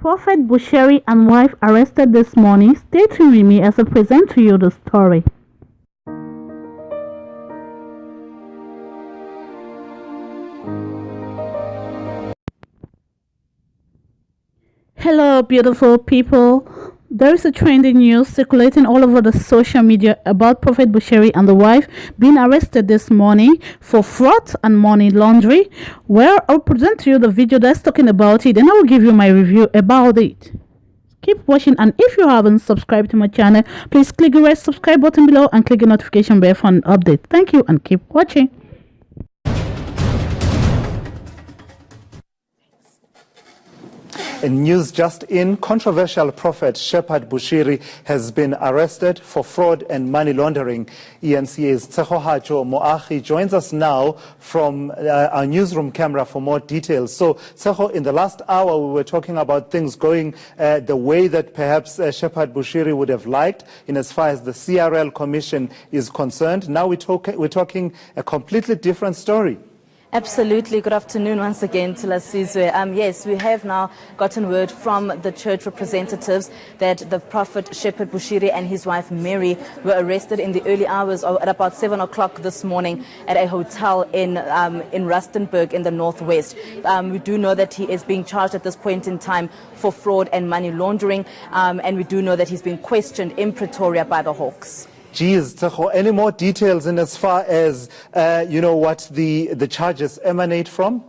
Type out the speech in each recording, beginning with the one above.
Prophet Bushiri and wife arrested this morning. Stay tuned with me as I present to you the story. Hello, beautiful people. There is a trending news circulating all over the social media about Prophet Bushiri and the wife being arrested this morning for fraud and money laundering. Well, I'll present to you the video that's talking about it and I will give you my review about it. Keep watching, and if you haven't subscribed to my channel, please click the red subscribe button below and click the notification bell for an update. Thank you and keep watching. In news just in, controversial prophet Shepherd Bushiri has been arrested for fraud and money laundering. ENCA's Tseho Moahi joins us now from our newsroom camera for more details. So, Tseho, in the last hour we were talking about things going the way that perhaps Shepherd Bushiri would have liked in as far as the CRL Commission is concerned. Now we're talking a completely different story. Absolutely. Good afternoon once again to Lasizwe. Yes, we have now gotten word from the church representatives that the prophet Shepherd Bushiri and his wife Mary were arrested in the early hours at about 7 o'clock this morning at a hotel in Rustenburg in the northwest. We do know that he is being charged at this point in time for fraud and money laundering, and we do know that he's being questioned in Pretoria by the Hawks. Geez, Tseho, any more details in as far as, what the charges emanate from?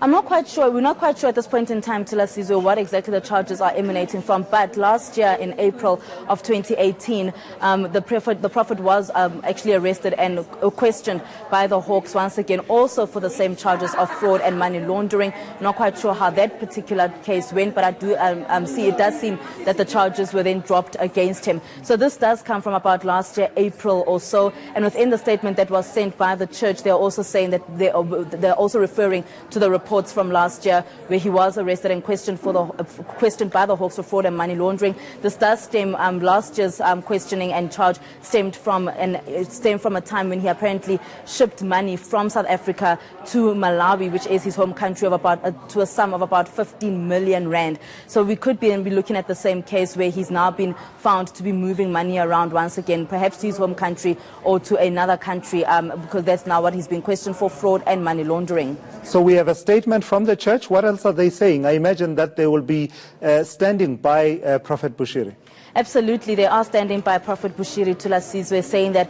I'm not quite sure. We're not quite sure at this point in time, Tilasizo, what exactly the charges are emanating from. But last year, in April of 2018, the prophet was actually arrested and questioned by the Hawks once again, also for the same charges of fraud and money laundering. Not quite sure how that particular case went, but I do see it does seem that the charges were then dropped against him. So this does come from about last year, April or so. And within the statement that was sent by the church, they're also saying that they're also referring to the reports from last year where he was arrested and questioned by the Hawks for fraud and money laundering. This does stem last year's questioning and charge stemmed from a time when he apparently shipped money from South Africa to Malawi, which is his home country, to a sum of about 15 million rand. So we could be looking at the same case where he's now been found to be moving money around once again, perhaps to his home country or to another country, because that's now what he's been questioned for, fraud and money laundering. So we have a statement from the church. What else are they saying? I imagine that they will be standing by Prophet Bushiri. Absolutely, they are standing by Prophet Bushiri Tulasizwe, saying that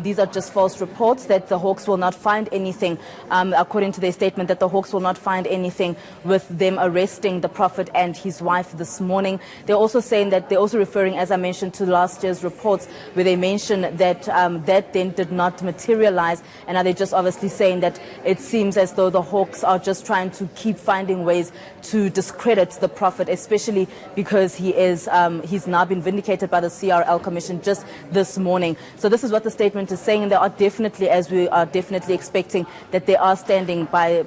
these are just false reports, that the Hawks will not find anything, according to their statement, that the Hawks will not find anything with them arresting the prophet and his wife this morning. They're also saying that, they're also referring, as I mentioned, to last year's reports, where they mentioned that that then did not materialize, and now they're just obviously saying that it seems as though the Hawks are just trying to keep finding ways to discredit the prophet, especially because he's now been vindicated by the CRL Commission just this morning. So this is what the statement is saying, and they are definitely, as we are definitely expecting, that they are standing by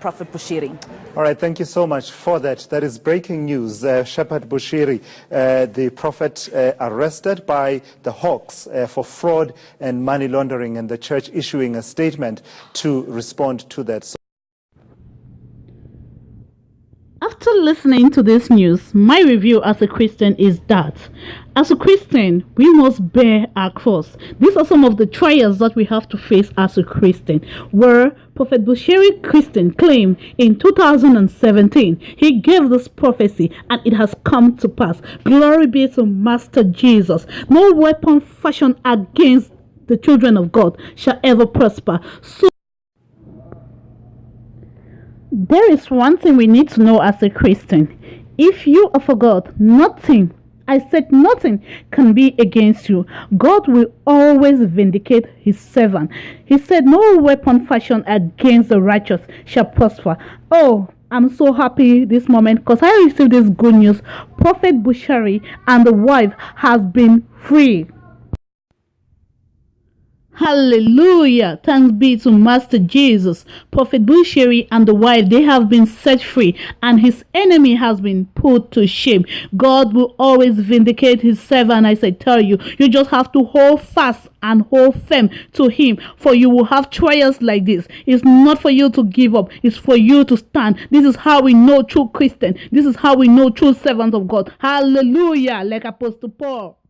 Prophet Bushiri. All right, thank you so much for that. That is breaking news. Shepherd Bushiri, the prophet, arrested by the Hawks for fraud and money laundering, and the church issuing a statement to respond to that. After listening to this news, my review as a Christian is that as a Christian, we must bear our cross. These are some of the trials that we have to face as a Christian. Where Prophet Bushiri Christian claimed in 2017, he gave this prophecy and it has come to pass. Glory be to Master Jesus. No weapon fashioned against the children of God shall ever prosper. So there is one thing we need to know as a Christian. If you are for God, nothing, I said nothing, can be against you. God will always vindicate his servant. He said, no weapon fashioned against the righteous shall prosper. Oh, I'm so happy this moment because I received this good news. Prophet Bushiri and the wife has been free. Hallelujah. Thanks be to Master Jesus. Prophet Bushiri and the wife, they have been set free and his enemy has been put to shame. God will always vindicate his servant. I tell you, you just have to hold fast and hold firm to him, for you will have trials like this. It's not for you to give up. It's for you to stand. This is how we know true Christian. This is how we know true servants of God. Hallelujah. Like Apostle Paul.